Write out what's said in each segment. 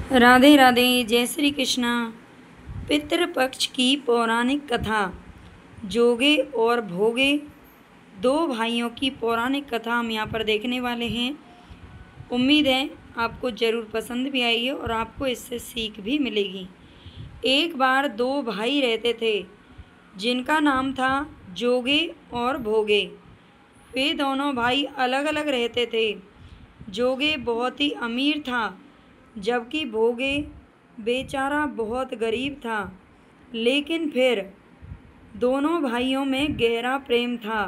राधे राधे, जय श्री कृष्णा। पितृपक्ष की पौराणिक कथा। जोगे और भोगे, दो भाइयों की पौराणिक कथा हम यहाँ पर देखने वाले हैं। उम्मीद है आपको ज़रूर पसंद भी आई है और आपको इससे सीख भी मिलेगी। एक बार दो भाई रहते थे जिनका नाम था जोगे और भोगे। वे दोनों भाई अलग अलग रहते थे। जोगे बहुत ही अमीर था, जबकि भोगे बेचारा बहुत गरीब था। लेकिन फिर दोनों भाइयों में गहरा प्रेम था।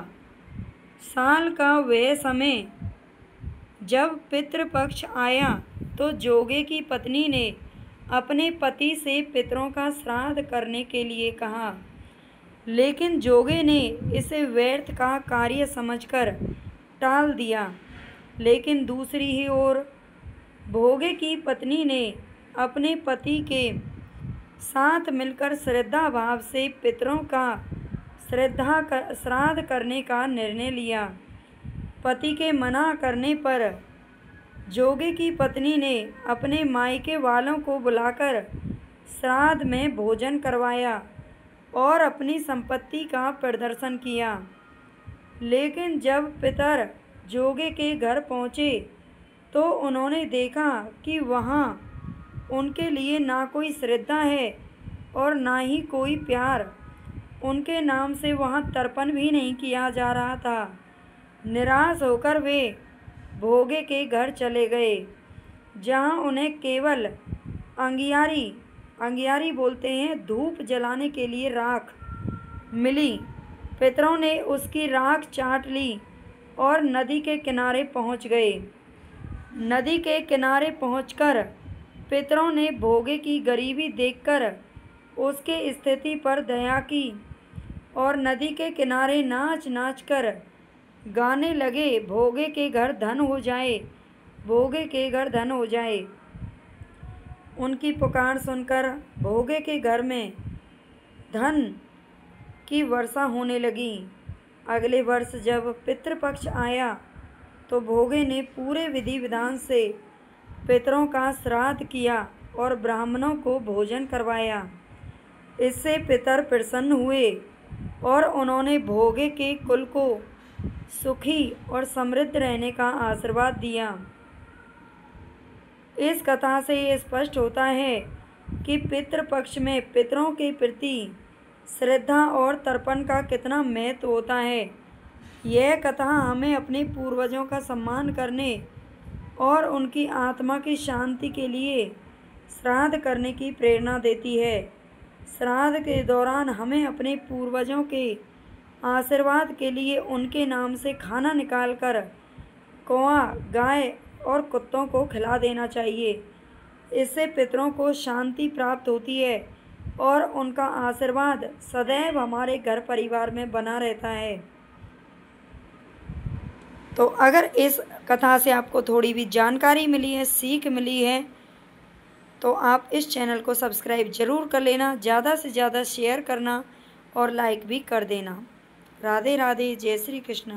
साल का वह समय जब पितृपक्ष आया तो जोगे की पत्नी ने अपने पति से पितरों का श्राद्ध करने के लिए कहा, लेकिन जोगे ने इसे व्यर्थ का कार्य समझकर टाल दिया। लेकिन दूसरी ही ओर भोगे की पत्नी ने अपने पति के साथ मिलकर श्रद्धा भाव से पितरों का श्राद्ध करने का निर्णय लिया। पति के मना करने पर जोगे की पत्नी ने अपने मायके वालों को बुलाकर श्राद्ध में भोजन करवाया और अपनी संपत्ति का प्रदर्शन किया। लेकिन जब पितर जोगे के घर पहुँचे तो उन्होंने देखा कि वहाँ उनके लिए ना कोई श्रद्धा है और ना ही कोई प्यार। उनके नाम से वहाँ तर्पण भी नहीं किया जा रहा था। निराश होकर वे भोगे के घर चले गए, जहाँ उन्हें केवल अंगियारी बोलते हैं, धूप जलाने के लिए राख मिली। पितरों ने उसकी राख चाट ली और नदी के किनारे पहुँच गए। नदी के किनारे पहुंचकर पितरों ने भोगे की गरीबी देखकर उसके स्थिति पर दया की और नदी के किनारे नाच नाच कर गाने लगे, भोगे के घर धन हो जाए, भोगे के घर धन हो जाए। उनकी पुकार सुनकर भोगे के घर में धन की वर्षा होने लगी। अगले वर्ष जब पितृपक्ष आया तो भोगे ने पूरे विधि विधान से पितरों का श्राद्ध किया और ब्राह्मणों को भोजन करवाया। इससे पितर प्रसन्न हुए और उन्होंने भोगे के कुल को सुखी और समृद्ध रहने का आशीर्वाद दिया। इस कथा से ये स्पष्ट होता है कि पितृपक्ष में पितरों के प्रति श्रद्धा और तर्पण का कितना महत्व होता है। यह कथा हमें अपने पूर्वजों का सम्मान करने और उनकी आत्मा की शांति के लिए श्राद्ध करने की प्रेरणा देती है। श्राद्ध के दौरान हमें अपने पूर्वजों के आशीर्वाद के लिए उनके नाम से खाना निकालकर कौवा, गाय और कुत्तों को खिला देना चाहिए। इससे पितरों को शांति प्राप्त होती है और उनका आशीर्वाद सदैव हमारे घर परिवार में बना रहता है। तो अगर इस कथा से आपको थोड़ी भी जानकारी मिली है, सीख मिली है, तो आप इस चैनल को सब्सक्राइब ज़रूर कर लेना, ज़्यादा से ज़्यादा शेयर करना और लाइक भी कर देना। राधे राधे, जय श्री कृष्णा।